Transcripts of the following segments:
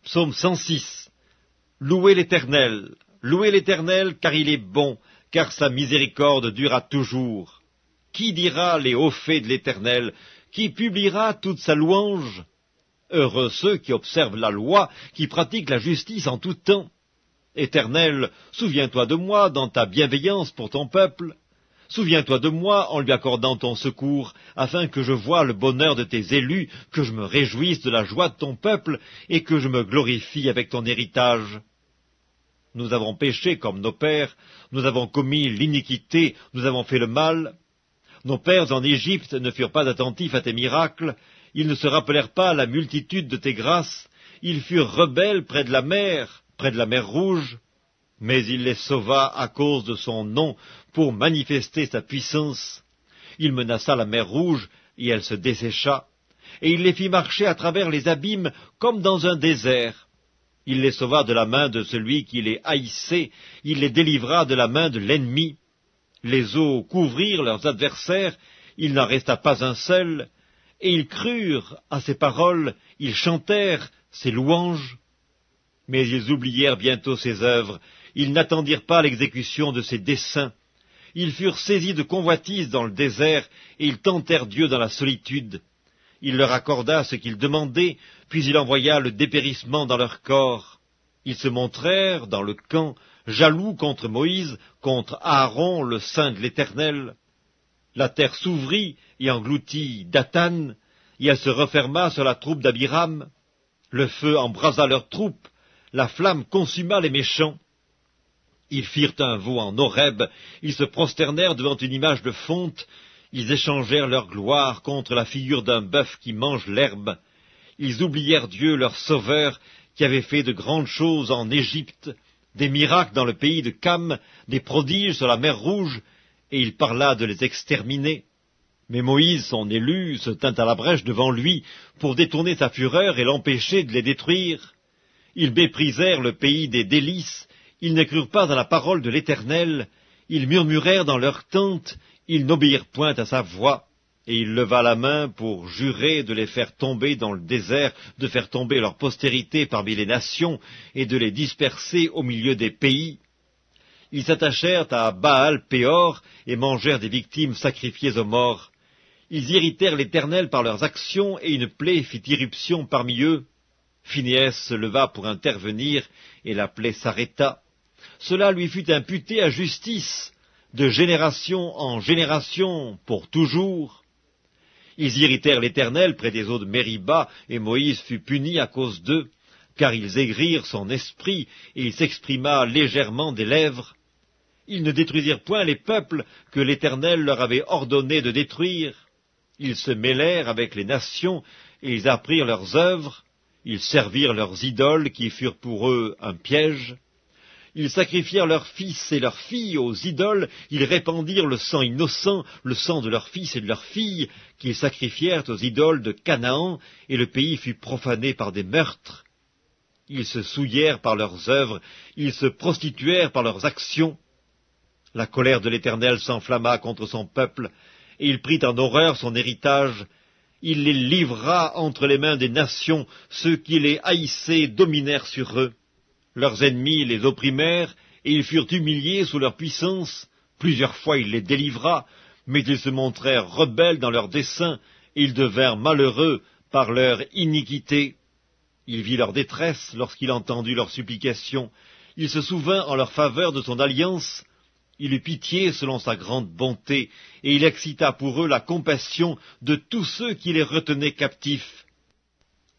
Psaume 106. Louez l'Éternel, car il est bon, car sa miséricorde durera toujours. Qui dira les hauts faits de l'Éternel? Qui publiera toute sa louange? Heureux ceux qui observent la loi, qui pratiquent la justice en tout temps. Éternel, souviens-toi de moi dans ta bienveillance pour ton peuple. Souviens-toi de moi en lui accordant ton secours, afin que je voie le bonheur de tes élus, que je me réjouisse de la joie de ton peuple, et que je me glorifie avec ton héritage. Nous avons péché comme nos pères, nous avons commis l'iniquité, nous avons fait le mal. Nos pères en Égypte ne furent pas attentifs à tes miracles, ils ne se rappelèrent pas la multitude de tes grâces, ils furent rebelles près de la mer Rouge, mais il les sauva à cause de son nom, pour manifester sa puissance. Il menaça la mer Rouge, et elle se dessécha, et il les fit marcher à travers les abîmes comme dans un désert. Il les sauva de la main de celui qui les haïssait, il les délivra de la main de l'ennemi. Les eaux couvrirent leurs adversaires, il n'en resta pas un seul, et ils crurent à ses paroles, ils chantèrent ses louanges. Mais ils oublièrent bientôt ses œuvres, ils n'attendirent pas l'exécution de ses desseins. Ils furent saisis de convoitise dans le désert, et ils tentèrent Dieu dans la solitude. Il leur accorda ce qu'ils demandaient, puis il envoya le dépérissement dans leur corps. Ils se montrèrent dans le camp, jaloux contre Moïse, contre Aaron, le saint de l'Éternel. La terre s'ouvrit et engloutit Dathan, et elle se referma sur la troupe d'Abiram. Le feu embrasa leurs troupes, la flamme consuma les méchants. Ils firent un veau en Horeb, ils se prosternèrent devant une image de fonte, ils échangèrent leur gloire contre la figure d'un bœuf qui mange l'herbe. Ils oublièrent Dieu, leur sauveur, qui avait fait de grandes choses en Égypte, des miracles dans le pays de Cam, des prodiges sur la mer Rouge, et il parla de les exterminer. Mais Moïse, son élu, se tint à la brèche devant lui pour détourner sa fureur et l'empêcher de les détruire. Ils méprisèrent le pays des délices, ils ne crurent pas à la parole de l'Éternel, ils murmurèrent dans leurs tentes, ils n'obéirent point à sa voix, et il leva la main pour jurer de les faire tomber dans le désert, de faire tomber leur postérité parmi les nations, et de les disperser au milieu des pays. Ils s'attachèrent à Baal-Péor, et mangèrent des victimes sacrifiées aux morts. Ils irritèrent l'Éternel par leurs actions, et une plaie fit irruption parmi eux. Phinéas se leva pour intervenir, et la plaie s'arrêta. Cela lui fut imputé à justice, de génération en génération, pour toujours. Ils irritèrent l'Éternel près des eaux de Mériba, et Moïse fut puni à cause d'eux, car ils aigrirent son esprit, et il s'exprima légèrement des lèvres. Ils ne détruisirent point les peuples que l'Éternel leur avait ordonné de détruire. Ils se mêlèrent avec les nations, et ils apprirent leurs œuvres. Ils servirent leurs idoles, qui furent pour eux un piège. Ils sacrifièrent leurs fils et leurs filles aux idoles, ils répandirent le sang innocent, le sang de leurs fils et de leurs filles, qu'ils sacrifièrent aux idoles de Canaan, et le pays fut profané par des meurtres. Ils se souillèrent par leurs œuvres, ils se prostituèrent par leurs actions. La colère de l'Éternel s'enflamma contre son peuple, et il prit en horreur son héritage. Il les livra entre les mains des nations, ceux qui les haïssaient dominèrent sur eux. Leurs ennemis les opprimèrent, et ils furent humiliés sous leur puissance. Plusieurs fois il les délivra, mais ils se montrèrent rebelles dans leurs desseins, et ils devinrent malheureux par leur iniquité. Il vit leur détresse lorsqu'il entendit leurs supplications. Il se souvint en leur faveur de son alliance. Il eut pitié selon sa grande bonté, et il excita pour eux la compassion de tous ceux qui les retenaient captifs.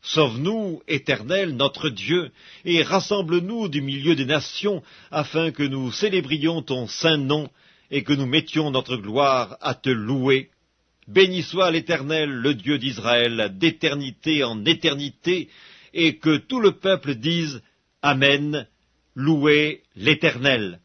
Sauve-nous, Éternel, notre Dieu, et rassemble-nous du milieu des nations, afin que nous célébrions ton saint nom, et que nous mettions notre gloire à te louer. Béni soit l'Éternel, le Dieu d'Israël, d'éternité en éternité, et que tout le peuple dise Amen, louez l'Éternel.